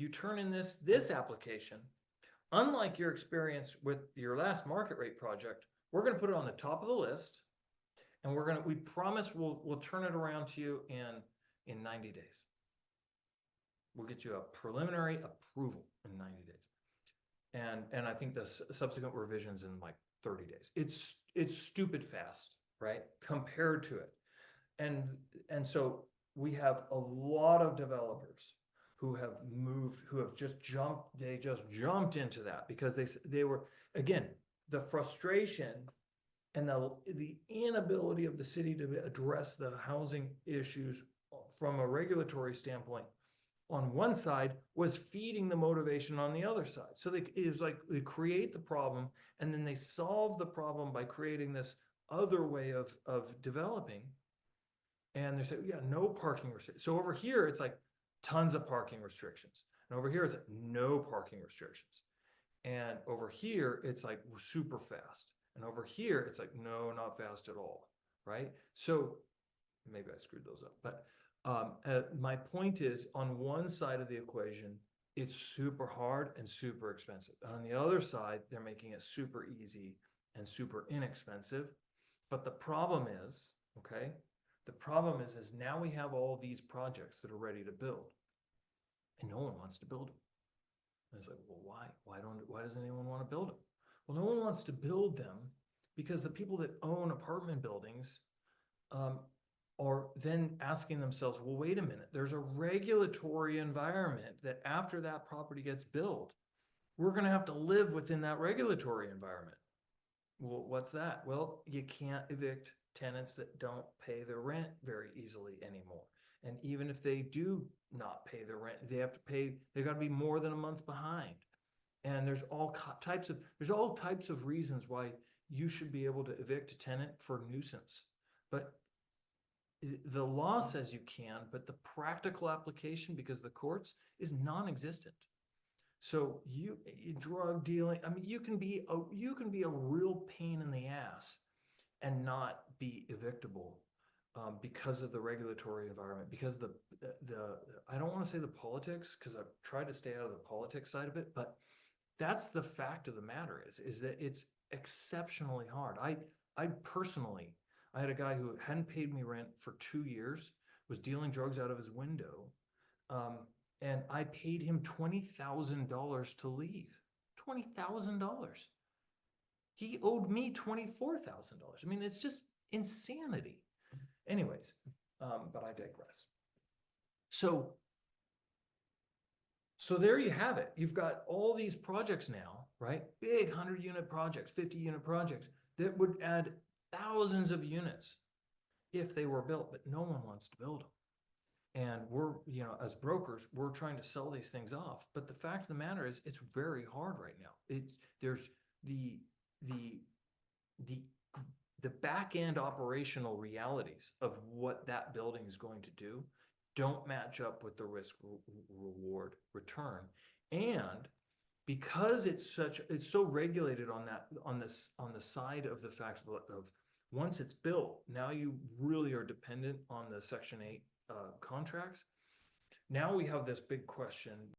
you turn in this application, unlike your experience with your last market rate project, we're gonna put it on the top of the list. And we promise we'll turn it around to you in 90 days. We'll get you a preliminary approval in 90 days. And I think the subsequent revisions in like 30 days. It's stupid fast, right? Compared to it. And so we have a lot of developers who have just jumped into that because they were, again, the frustration and the inability of the city to address the housing issues from a regulatory standpoint on one side was feeding the motivation on the other side. So it was like they create the problem and then they solve the problem by creating this other way of developing. And they say, yeah, no parking restrictions. So over here, it's like tons of parking restrictions. And over here, it's like no parking restrictions. And over here, it's like super fast. And over here, it's like, no, not fast at all, right? So maybe I screwed those up. But my point is, on one side of the equation, it's super hard and super expensive. And on the other side, they're making it super easy and super inexpensive. But the problem is, okay, the problem is now we have all these projects that are ready to build. And no one wants to build them. And it's like, well, why? Why doesn't anyone want to build them? Well, no one wants to build them because the people that own apartment buildings are then asking themselves, well, wait a minute, there's a regulatory environment that after that property gets built, we're going to have to live within that regulatory environment. Well, what's that? Well, you can't evict tenants that don't pay their rent very easily anymore. And even if they do not pay their rent, they've got to be more than a month behind. And there's all types of reasons why you should be able to evict a tenant for nuisance. But the law says you can, but the practical application, because the courts, is non-existent. So drug dealing, I mean, you can be a real pain in the ass and not be evictable because of the regulatory environment, because I don't want to say the politics, because I've tried to stay out of the politics side of it, but that's the fact of the matter is that it's exceptionally hard. I personally, I had a guy who hadn't paid me rent for 2 years, was dealing drugs out of his window. And I paid him $20,000 to leave. $20,000. He owed me $24,000. I mean, it's just insanity. Anyways, but I digress. So there you have it. You've got all these projects now, right? Big 100-unit projects, 50-unit projects that would add thousands of units if they were built, but no one wants to build them. And we're, as brokers, we're trying to sell these things off. But the fact of the matter is, it's very hard right now. There's the back end operational realities of what that building is going to do don't match up with the risk reward return. And because it's so regulated on the side of the fact of once it's built, now you really are dependent on the Section 8 contracts. Now we have this big question